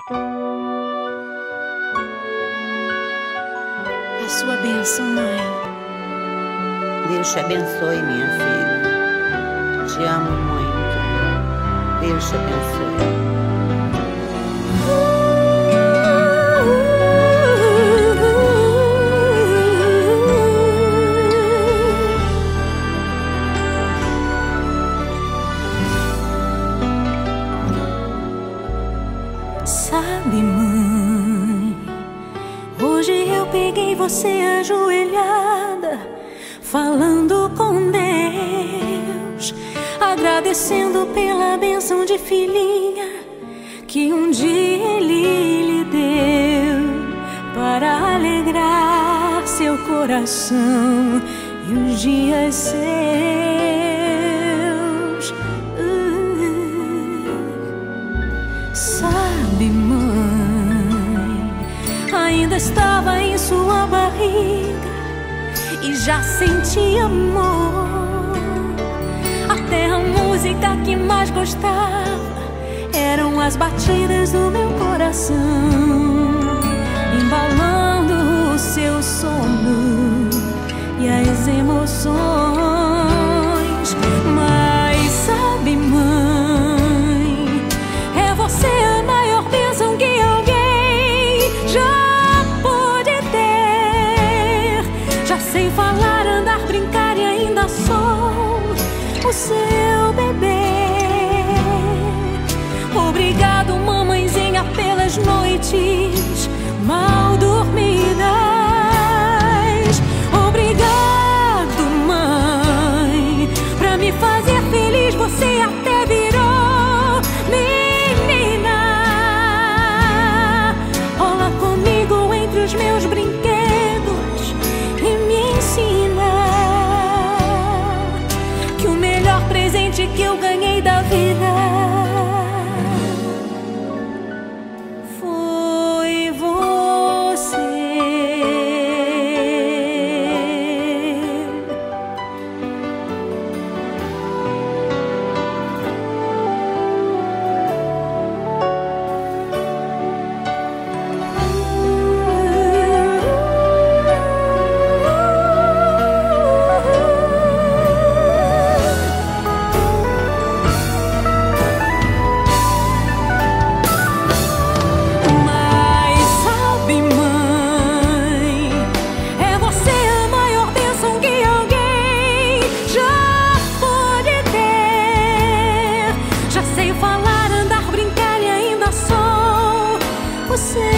A sua bênção, mãe. Deus te abençoe, minha filha. Te amo muito. Deus te abençoe. Sabe, mãe, hoje eu peguei você ajoelhada, falando com Deus, agradecendo pela bênção de filhinha que um dia Ele lhe deu, para alegrar seu coração e os dias seus. Sabe, mãe, ainda estava em sua barriga e já sentia amor. Até a música que mais gostava eram as batidas do meu coração, embalando o seu sono e as emoções. Mas sabe, mãe, é você a maior bênção que alguém já pôde ter. Já sei falar, andar, brincar e ainda sou o seu bebê. Obrigado, mamãezinha, pelas noites mal dormidas. Obrigado, mãe, pra me fazer feliz. Você até virou menina. Rola comigo entre os meus brinquedos e me ensina que o melhor presente que eu ganhei da vida foi você. Você